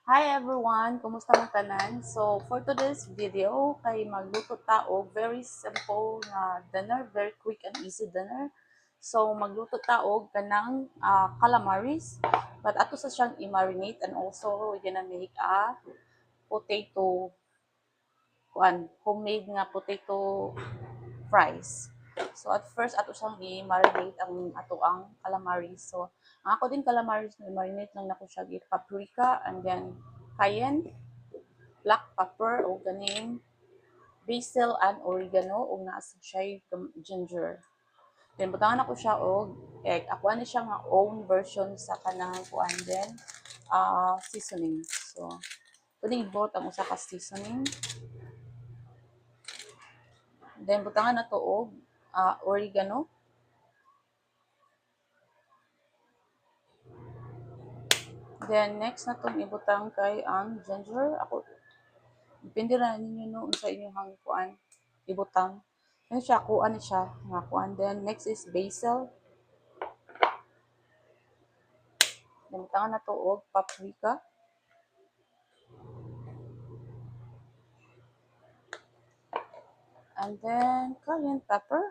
Hi everyone! Kumusta mo tanan? So, for today's video, kay magluto tao, very simple na dinner, very quick and easy dinner. So, magluto tao kanang calamaris, but ato sa siyang i-marinate and also we're gonna make a potato, homemade nga potato fries. So, at first, ato siyang i-marinate ang ato ang calamaris. So, ang ako din calamaris, marinate lang na ko siya paprika and then cayenne, black pepper o ganing basil and oregano o nasa siya ginger. Then butangan ako siya og egg. Ako ani siya nga own version sa kanang kuan din seasoning. So pwede ibot ang usa ka seasoning. Then butangan na to og oregano. Then next na tong ibutang kay ang ginger. Ako depende ra ninyo no unsa inyong kuan ibutang. Ano siya, kuan siya, nga kuan. Then next is basil. Butangan na to og paprika. And then cayenne pepper.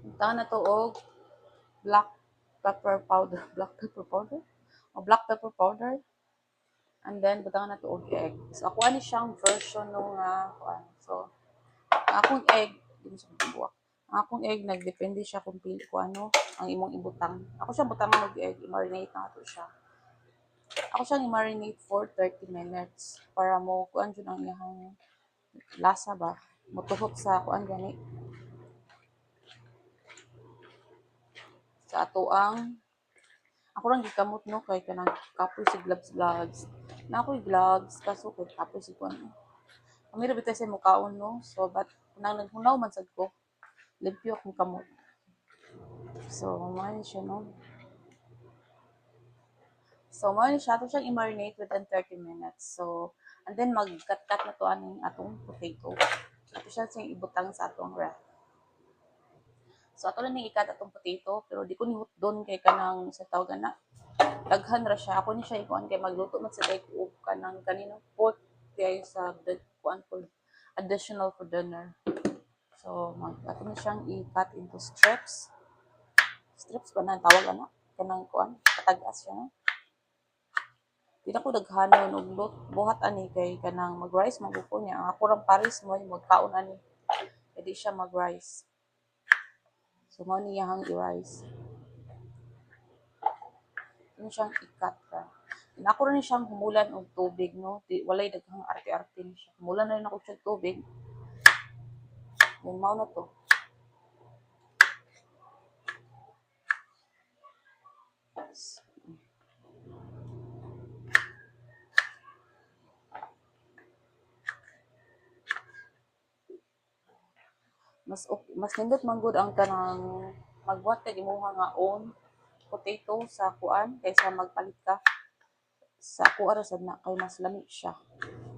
Butangan na to og black pepper powder, black pepper powder. And then butangan na to og egg. So ako ani siyang version no nga kuan. So akong egg, dili siya buwak. Ang akong egg nagdepende siya kung pili ko ano ang imong ibutang. Ako siya butangan og egg, i-marinate na to siya. Ako siyang i-marinate for 30 minutes para mo kuan jud ang iyang lasa ba. Mutuhot sa kuan gani. Sa ato ang ako lang gikamot no kay kanang kapoy si gloves. Na ako'y gloves kaso kay kapoy si kuan. Amira bitay sa mukaon no. So but nang naghunaw man sad ko, limpyo akong kamot. So man siya no. So man siya to siyang i-marinate within 30 minutes. So and then mag-cut na to aning atong potato. Ato siya sing ibutang sa atong ref. So ato lang i-cut atong potato pero di ko ni hutdon kay kanang sa tawag na daghan ra siya. Ako ni siya ikuan kay magluto man sa day ko kanang kanino pork kay sa kuan for additional for dinner. So ato na siyang i-cut into strips. Strips ba na tawag ana? Kanang kuan, katagas siya no. Di na ko daghanon og buhat ani kay kanang mag-rice maguko niya. Ang ako lang pares mo magkaon ani. Pwede siya mag-rice. So mo ni yang i-rice. Ano siyang i-cut ka. Ako rin siyang humulan og tubig no. Di, walay daghang arte-arte ni siya. Humulan na rin ako siya tubig. Then mao na to. Mas nindot man gud ang kanang magbuhat kay imuha nga own potato sa kuan kaysa magpalit ka sa kuara sad na kay mas lami siya.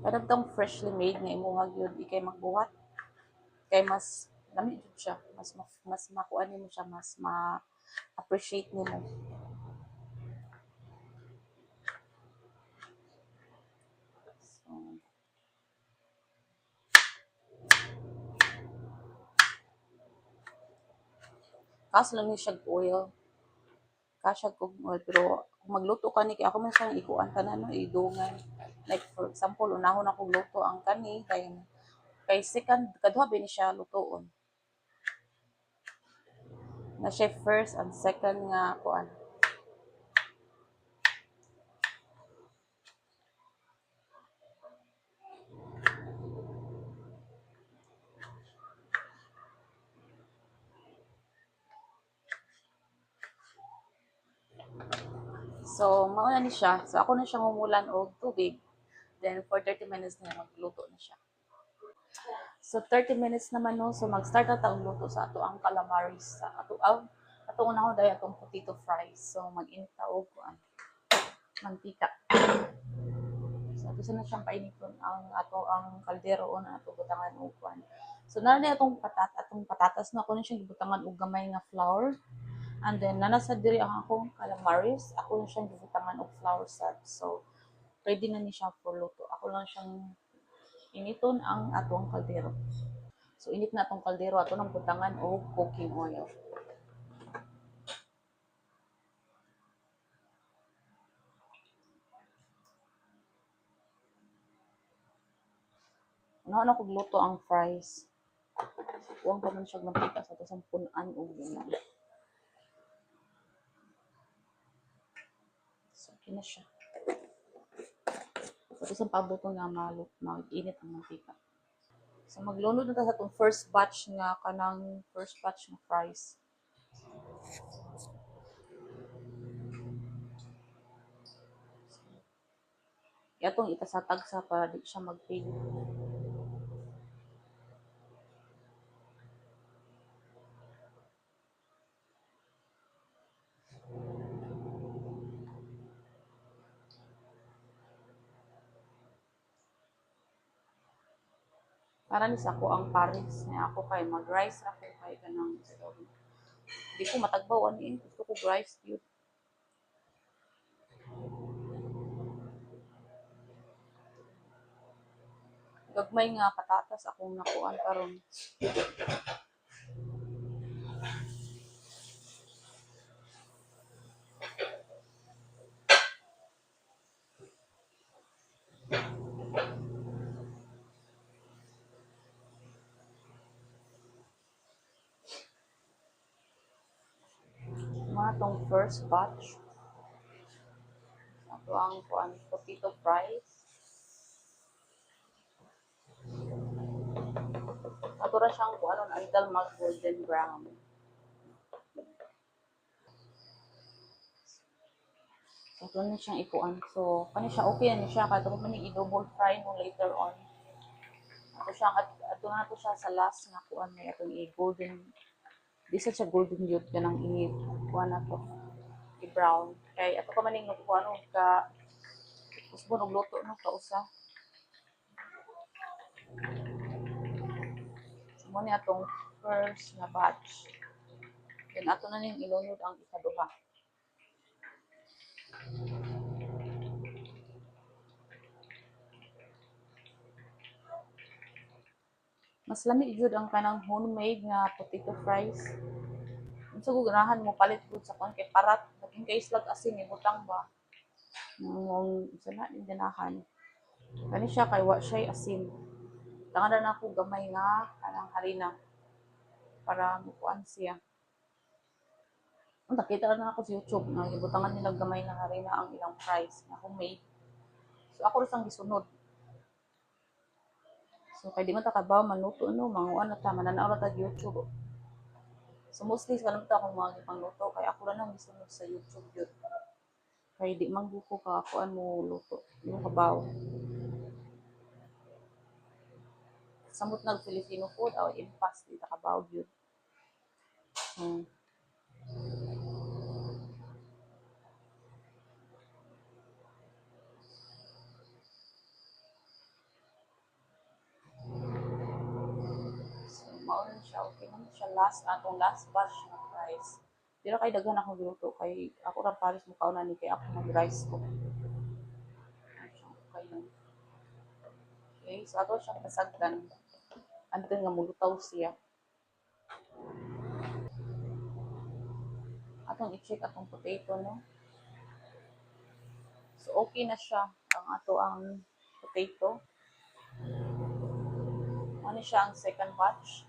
Kada tong freshly made nga imuha gyud ikay magbuhat kay mas lami jud siya. Mas makuan nimo siya, mas ma-appreciate nimo. So, kaso lang ni siya oil. Kasya kog oil pero kung magluto ka ni kay ako man siyang ikuan tanan no idungan. Like for example, unahon ako luto ang kani kay second kaduha ba ni siya lutoon. Na siya first and second nga kuan. So mao na ni siya. So ako na siyang humulan og tubig. Then for 30 minutes na magluto na siya. So 30 minutes naman no. So mag-start na taong luto sa ato ang calamaris sa ato unahon dahil atong potato fries. So mag-init ta og kuan mantika. So ato na siyang painiton ang ato ang kaldero o na ato butangan og kuan. So na atong patatas na ako na siyang gibutangan og gamay nga flour. And then nanasa diri ang akong calamaris, ako lang siyang gibutangan og flour sad. So ready na ni siya for luto. Ako lang siyang initon ang atong kaldero. So init na atong kaldero, ato nang butangan og cooking oil. Unahan ako luto ang fries. Huwag pa man siya mantika sa ito sampunan o gano'n. So, okay na siya. So, isang pabuto nga mag-init ang mantika. So, maglunod na ta sa itong first batch nga kanang first batch ng fries. Itong itasatag sa para di siya mag-fail. Para ni sa ako ang Paris na ako kay mag-rice ra ko kay kanang sorry. Di ko matagbaw ani gusto ko rice yun. Gagmay nga patatas akong nakuan karon. Mga tong first batch. Ato ang kuan potato fries. Ato ra siyang kuan until mag golden brown. So, ito na siyang ikuan. So, kani siya okay na siya kaya ito man i-double fry mo later on. Ato siya ato na to siya sa last nga kuan may atong i-golden. Di siya golden yun kanang i-kuan na to. I-brown. Kay ato ka man ning kuan ka usbo og luto no kausa. So, mo ni atong first na batch. Then ato na ning ilunod ang ikaduha. Mas lami jud ang kanang homemade nga potato fries. Unsa ko ganahan mo palit gud sa kon kay parat, naging kay slag asin ni butang ba. Ngong isa na din ganahan. Kani siya kay wa siya asin. Tangan na ako gamay nga kanang harina para mukuan siya. Ang nakita na ako sa YouTube nga gibutangan nila gamay nga harina ang ilang fries nga homemade. So ako rin sang gisunod. So kay di man ta kabaw manuto no, manguan na ta mananaw na ta YouTube. So mostly sa kanang ta akong mga gipangluto kay ako ra nang gisunod sa YouTube yun. Kay di man ko ka kuan mo luto, di mo kabaw. Samot nag Filipino food aw impas di ta kabaw yun. Hmm. So mao na siya okay man siya last atong last batch ng rice. Pero kay daghan akong giluto kay ako ra pares mo kauna ni kay ako mag-rice ko. Okay lang. Okay, so ato siyang pasagdan until nga mulutaw siya. Atong i-check atong potato no. So okay na siya ang ato ang potato. Ano siya ang second batch.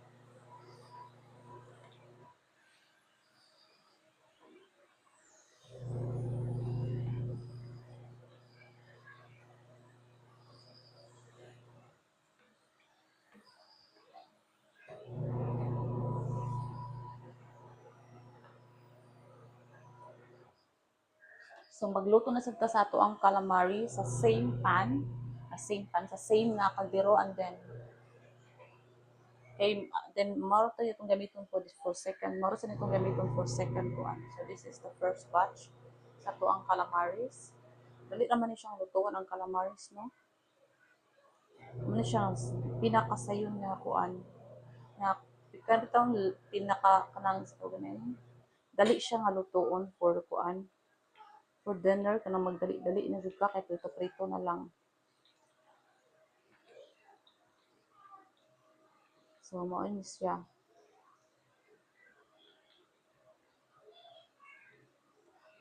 So magluto na sad ta sa ato ang calamari sa sa same na kaldero and then maro tayo itong gamiton for second, maro sa itong gamiton for second kuan. So this is the first batch sa ato ang calamaris. Dali naman ni siyang lutuan ang calamaris no. Ano siya pinakasayon nga kuan na kanang pinaka kanang sa ganin dali siya nga lutuon for kuan for dinner kanang magdali-dali na jud ka kay prito-prito na lang. So mao ni siya.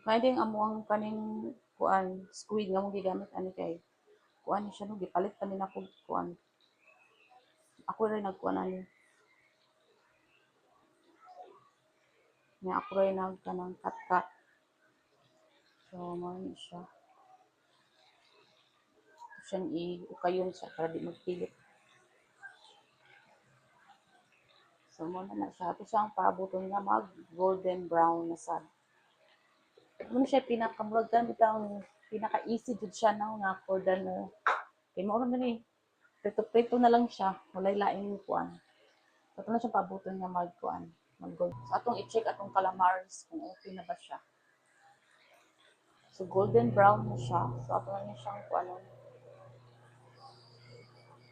Kaya din amo ang kaning kuan squid nga mong gigamit ani kay kuan siya no gipalit pa nila kog kuan. Ako rin nagkuan ani. Nga ako rin nagkanang cut-cut. So mao ni siya. Siyang i-ukayon siya para di magpilit. So mao na siya. Ito siyang paabuton nga mag golden brown na sad. Ano siya pinakamurag kan bitang pinaka-easy jud siya na nga for dinner. Kay mao man ni prito-prito na lang siya, walay laing kuan. Ito na siya paabuton nga mag kuan, mag gold. So atong i-check atong calamars kung okay na ba siya. So golden brown na siya. So ato na siyang kuan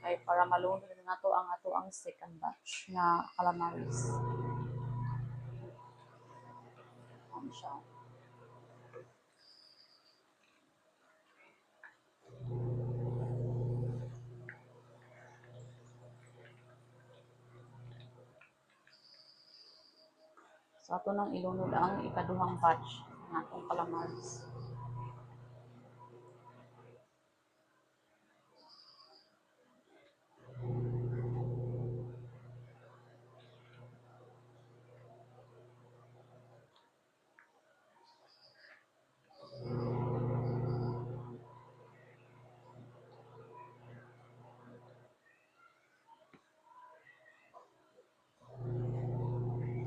ay para malunod na to ang ato ang second batch na calamaris. Ano siya? So ato nang ilunod ang ikaduhang batch ng atong calamaris.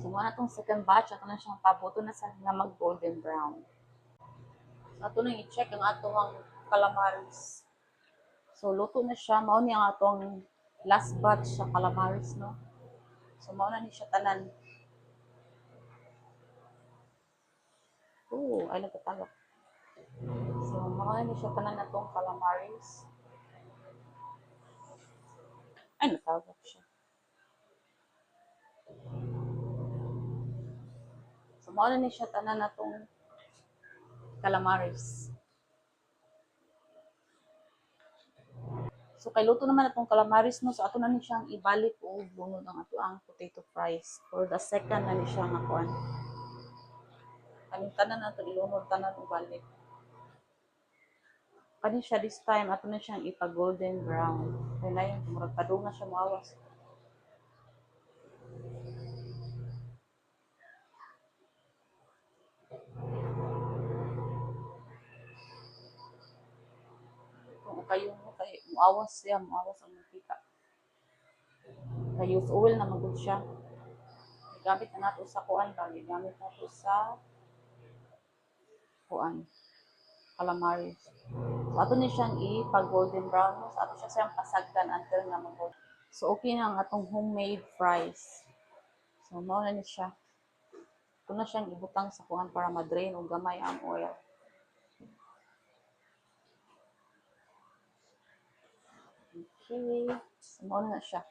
So muna itong second batch, ato na siyang pabuto na sa nga mag golden brown. So ato nang i-check ang atong calamaris. So luto na siya, mao ni ang atong last batch sa calamaris no. So mao na ni siya tanan. Ay nagkatagok. So mao na ni siya tanan atong calamaris. Ay natagok siya. So mao na ni siya tanan atong calamaris. So kay luto naman atong calamaris no, so ato na ni siyang ibalik o bunod ang ato ang potato fries for the second na ni siya nga kuan. Kaning tanan nato ilunod tanan ubalik. Kani siya this time ato na siyang ipa golden brown. Kay na yung murag padung na siya moawas. Kung kayo mo kay moawas siya, moawas ang mantika. Kay use oil na magud siya. Gamit na nato sa kuan ba, gamit nato sa kuan calamari. So ato ni siyang ipa golden brown, so ato siya siyang pasagdan until nga mag. So okay na ang atong homemade fries. So mao na ni siya. Ito na siyang ibutang sa kuan para ma-drain o gamay ang oil. Okay. So mao na siya.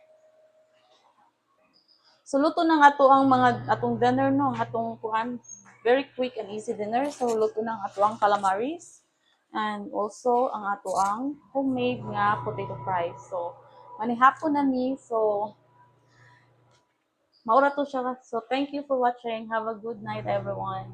So luto na nga to ang mga atong dinner no, ang atong kuan very quick and easy dinner. So luto na ang ato ang calamaris and also ang ato ang homemade nga potato fries. So manihapon na ni. So maura to siya. So thank you for watching. Have a good night everyone.